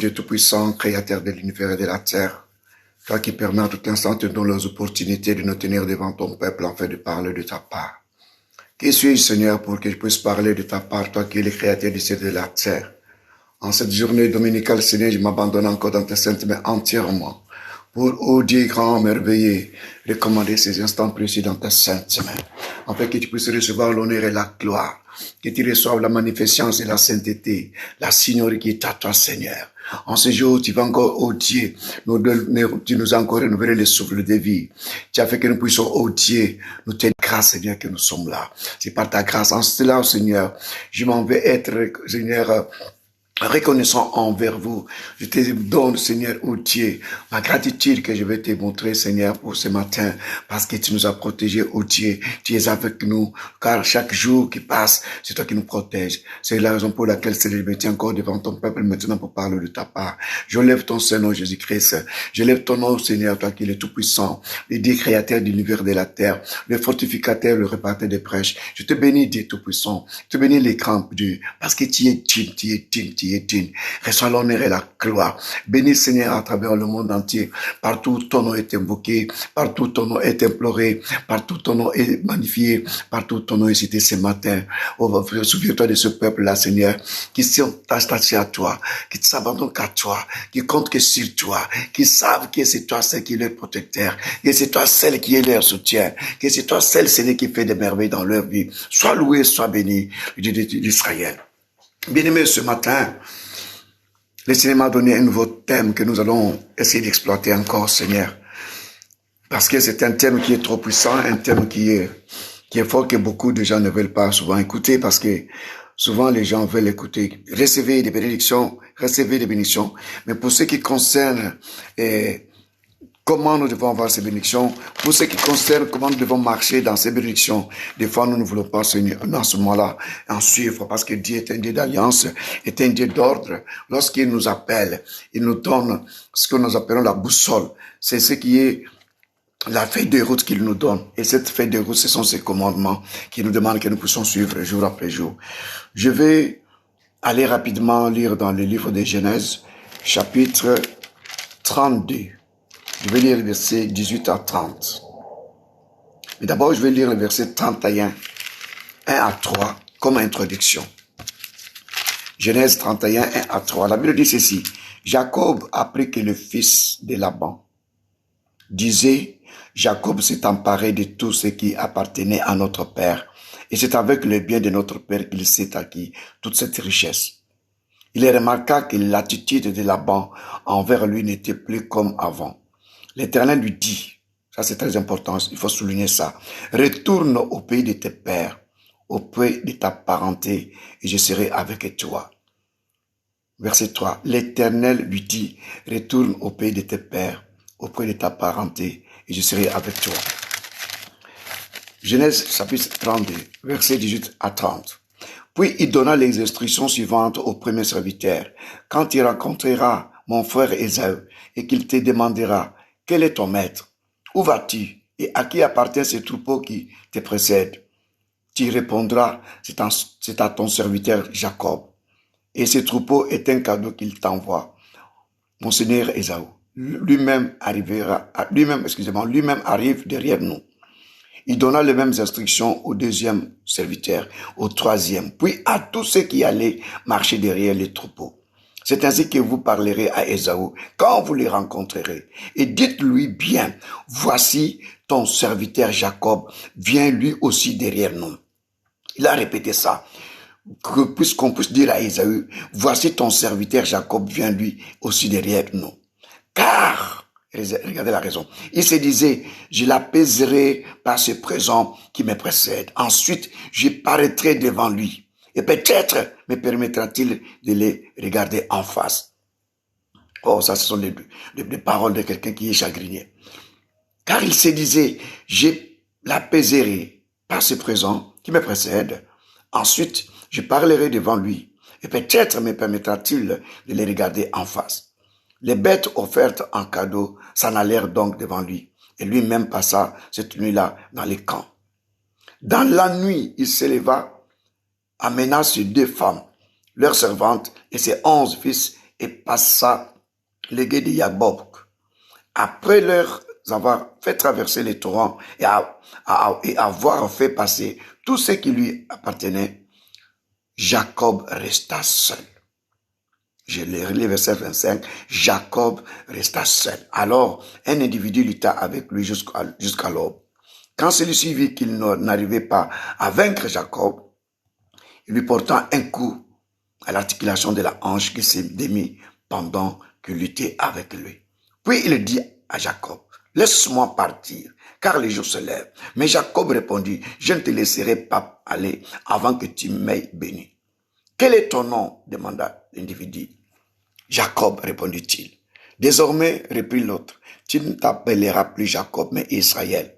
Dieu Tout-Puissant, Créateur de l'univers et de la terre, toi qui permets à tout instant de donner les opportunités de nous tenir devant ton peuple afin de parler de ta part. Qui suis-je, Seigneur, pour que je puisse parler de ta part, toi qui es le Créateur du ciel et de la terre? En cette journée dominicale, Seigneur, je m'abandonne encore dans tes saintes mains entièrement pour, ô Dieu grand, merveilleux, recommander ces instants précis dans tes saintes mains, afin que tu puisses recevoir l'honneur et la gloire, que tu reçoives la magnificence et la sainteté, la signorie qui est à toi, Seigneur. En ce jour, tu vas encore, ô Dieu, tu nous as encore renouvelé le souffle de vie. Tu as fait que nous puissions, ô Dieu, nous te grâce, Seigneur, que nous sommes là. C'est par ta grâce. En cela, Seigneur, je m'en vais être, Seigneur, reconnaissant envers vous. Je te donne, Seigneur, ô Dieu, ma gratitude que je vais te montrer, Seigneur, pour ce matin, parce que tu nous as protégés, ô Dieu. Tu es avec nous, car chaque jour qui passe, c'est toi qui nous protèges. C'est la raison pour laquelle, Seigneur, je me tiens encore devant ton peuple maintenant pour parler de ta part. Je lève ton Seigneur, Jésus-Christ. Je lève ton nom, Seigneur, toi qui es le Tout-Puissant, le Dieu créateur de l'univers de la terre, le fortificateur, le réparteur des prêches. Je te bénis, Dieu Tout-Puissant. Je te bénis les grands Dieu, parce que tu es digne, tu es digne, tu es digne. Reçois l'honneur et la gloire. Bénis, Seigneur, à travers le monde entier. Partout ton nom est invoqué, partout ton nom est imploré, partout ton nom est magnifié, partout ton nom est cité ce matin. Oh, souviens-toi de ce peuple-là, Seigneur, qui sont attachés à toi, qui ne s'abandonnent qu'à toi, qui comptent que sur toi, qui savent que c'est toi celle qui est leur protecteur, que c'est toi celle qui est leur soutien, que c'est toi celle, Seigneur, qui fait des merveilles dans leur vie. Sois loué, sois béni, le Dieu d'Israël. Bien-aimés, ce matin, le Seigneur m'a donné un nouveau thème que nous allons essayer d'exploiter encore, Seigneur. Parce que c'est un thème qui est trop puissant, un thème qui est fort, que beaucoup de gens ne veulent pas souvent écouter, parce que souvent les gens veulent écouter, recevez des bénédictions, mais pour ce qui concerne comment nous devons avoir ces bénédictions, pour ce qui concerne comment nous devons marcher dans ces bénédictions, des fois nous ne voulons pas, Seigneur, dans ce moment-là, en suivre, parce que Dieu est un Dieu d'alliance, est un Dieu d'ordre. Lorsqu'il nous appelle, il nous donne ce que nous appelons la boussole. C'est ce qui est la feuille de route qu'il nous donne. Et cette feuille de route, ce sont ces commandements qui nous demandent que nous puissions suivre jour après jour. Je vais aller rapidement lire dans le livre de Genèse, chapitre 32. Je vais lire le verset 18 à 30. Mais d'abord, je vais lire le verset 31, 1 à 3, comme introduction. Genèse 31, 1 à 3. La Bible dit ceci. Jacob apprit que le fils de Laban disait, Jacob s'est emparé de tout ce qui appartenait à notre père, et c'est avec le bien de notre père qu'il s'est acquis toute cette richesse. Il remarqua que l'attitude de Laban envers lui n'était plus comme avant. L'Éternel lui dit, ça c'est très important, il faut souligner ça, retourne au pays de tes pères, au pays de ta parenté, et je serai avec toi. Verset 3, l'Éternel lui dit, retourne au pays de tes pères, au pays de ta parenté, et je serai avec toi. Genèse chapitre 32, verset 18 à 30. Puis il donna les instructions suivantes au premier serviteur. Quand il rencontrera mon frère Ésaü, et qu'il te demandera, quel est ton maître? Où vas-tu? Et à qui appartient ce troupeau qui te précède? Tu répondras, c'est à ton serviteur Jacob. Et ce troupeau est un cadeau qu'il t'envoie. Mon seigneur Ésaü, lui-même arrive derrière nous. Il donna les mêmes instructions au deuxième serviteur, au troisième, puis à tous ceux qui allaient marcher derrière les troupeaux. C'est ainsi que vous parlerez à Ésaü quand vous les rencontrerez. Et dites-lui bien, voici ton serviteur Jacob, vient lui aussi derrière nous. Il a répété ça, puisqu'on puisse dire à Ésaü, voici ton serviteur Jacob, vient lui aussi derrière nous. Car, regardez la raison, il se disait, je l'apaiserai par ce présent qui me précède. Ensuite, je paraîtrai devant lui. Et peut-être me permettra-t-il de les regarder en face. Oh, ça, ce sont les paroles de quelqu'un qui est chagriné. Car il se disait, je l'apaiserai par ce présent qui me précède. Ensuite, je parlerai devant lui. Et peut-être me permettra-t-il de les regarder en face. Les bêtes offertes en cadeau s'en allèrent donc devant lui. Et lui-même passa cette nuit-là dans les camps. Dans la nuit, il s'éleva, amena ses 2 femmes, leurs servantes et ses 11 fils et passa les guets de Yabok. Après leur avoir fait traverser les torrents et avoir fait passer tout ce qui lui appartenait, Jacob resta seul. Je lis verset 25. Jacob resta seul. Alors, un individu lutta avec lui jusqu'à l'aube. Quand celui-ci vit qu'il n'arrivait pas à vaincre Jacob, il lui porta un coup à l'articulation de la hanche qui s'est démis pendant qu'il luttait avec lui. Puis il dit à Jacob, laisse-moi partir, car les jours se lèvent. Mais Jacob répondit, je ne te laisserai pas aller avant que tu m'aies béni. Quel est ton nom? Demanda l'individu. Jacob, répondit-il. Désormais, reprit l'autre, tu ne t'appelleras plus Jacob, mais Israël.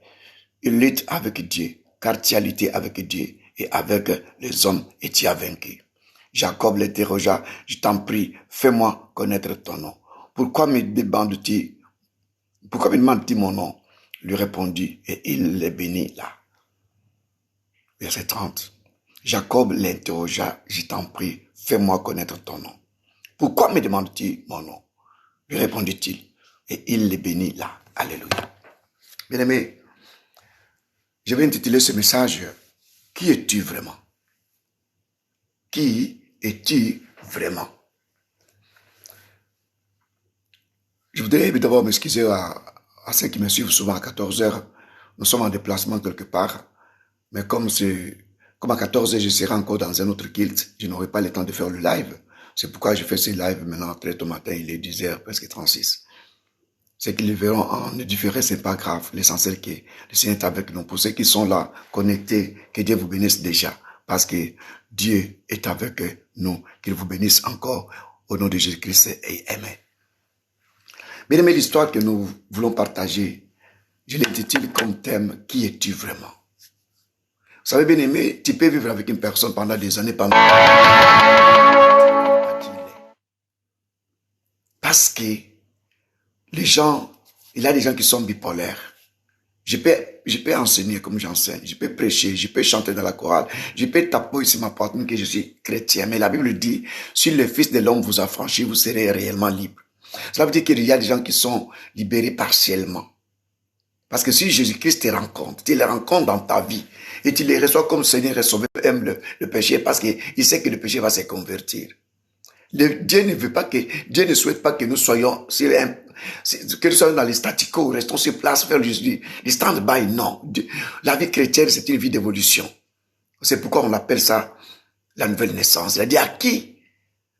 Il lutte avec Dieu, car tu as lutté avec Dieu et avec les hommes et tu as vaincu. Jacob l'interrogea, je t'en prie, fais-moi connaître ton nom. Pourquoi me demandes-tu mon nom? Lui répondit, et il les bénit là. Verset 30. Jacob l'interrogea, je t'en prie, fais-moi connaître ton nom. Pourquoi me demandes-tu mon nom? Lui répondit-il, et il les bénit là. Alléluia. Bien-aimé, je vais intituler ce message, qui es-tu vraiment? Qui es-tu vraiment? Je voudrais d'abord m'excuser à ceux qui me suivent souvent à 14 heures. Nous sommes en déplacement quelque part, mais comme à 14 heures, je serai encore dans un autre culte, je n'aurai pas le temps de faire le live. C'est pourquoi je fais ce live maintenant, très tôt matin, il est 10 heures, presque 36. Ceux qui le verront en différé, c'est pas grave. L'essentiel que le Seigneur est avec nous. Pour ceux qui sont là, connectés, que Dieu vous bénisse déjà. Parce que Dieu est avec nous. Qu'il vous bénisse encore au nom de Jésus-Christ et Amen. Bien aimé, l'histoire que nous voulons partager, je l'intitule comme thème, qui es-tu vraiment? Vous savez, bien aimé, tu peux vivre avec une personne pendant des années, parce que les gens, il y a des gens qui sont bipolaires. Je peux enseigner comme j'enseigne, je peux prêcher, je peux chanter dans la chorale, je peux taper sur ma poitrine que je suis chrétien. Mais la Bible dit, si le Fils de l'homme vous a franchi, vous serez réellement libre. Cela veut dire qu'il y a des gens qui sont libérés partiellement. Parce que si Jésus-Christ te rencontre, tu les rencontres dans ta vie et tu les reçois comme Seigneur et Sauveur, aime le péché parce qu'il sait que le péché va se convertir. Dieu ne souhaite pas que nous soyons que nous soyons dans les staticos, restons sur place, faire du stand-by. Non. La vie chrétienne, c'est une vie d'évolution. C'est pourquoi on appelle ça la nouvelle naissance. Il a dit à qui?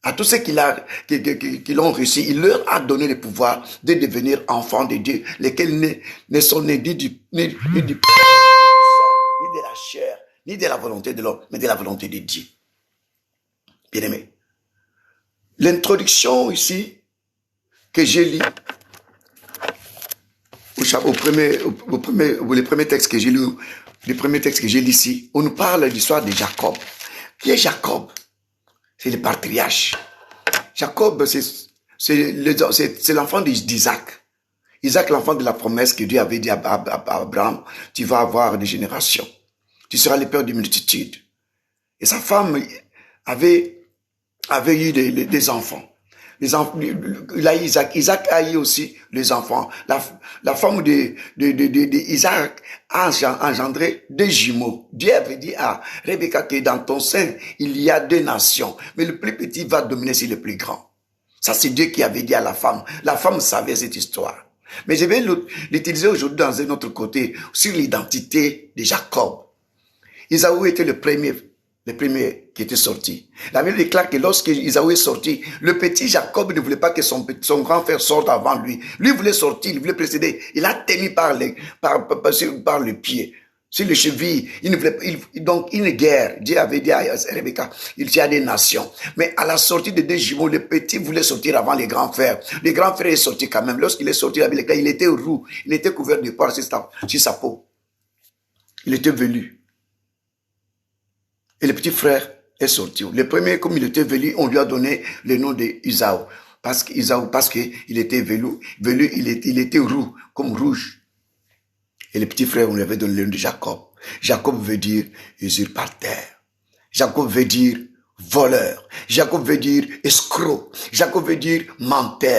À tous ceux qui l'ont reçu, il leur a donné le pouvoir de devenir enfants de Dieu, lesquels ne sont nés ni du sang, ni de la chair, ni de la volonté de l'homme, mais de la volonté de Dieu. Bien aimé. L'introduction ici, que j'ai lu, le premier texte que j'ai lu, le premier texte que j'ai lu ici, on nous parle de l'histoire de Jacob. Qui est Jacob? C'est le patriarche. Jacob, c'est l'enfant d'Isaac. Isaac, l'enfant de la promesse que Dieu avait dit à Abraham, tu vas avoir des générations. Tu seras le père d'une multitude. Et sa femme avait eu des enfants. Il a Isaac. Isaac a eu aussi les enfants. La femme d'Isaac a engendré deux jumeaux. Dieu avait dit à Rebecca que dans ton sein, il y a deux nations. Mais le plus petit va dominer sur le plus grand. Ça, c'est Dieu qui avait dit à la femme. La femme savait cette histoire. Mais je vais l'utiliser aujourd'hui dans un autre côté, sur l'identité de Jacob. Isaou était le premier qui était sorti. La Bible déclare que lorsque Isaou est sorti, le petit Jacob ne voulait pas que son grand frère sorte avant lui. Lui voulait sortir, il voulait précéder. Il a tenu par le pied, sur les chevilles. Donc une guerre. Dieu avait dit à Rebecca, il y a des nations. Mais à la sortie des deux jumeaux, le petit voulait sortir avant les grands frères. Le grand frère est sorti quand même. Lorsqu'il est sorti, la Bible déclare, il était roux, il était couvert de poils sur sa peau. Il était velu. Et le petit frère est sorti. Le premier, comme il était velu, on lui a donné le nom d'Isaou. Parce qu'il était velu, il était roux, comme rouge. Et le petit frère, on lui avait donné le nom de Jacob. Jacob veut dire usurpateur. Jacob veut dire voleur. Jacob veut dire escroc. Jacob veut dire menteur.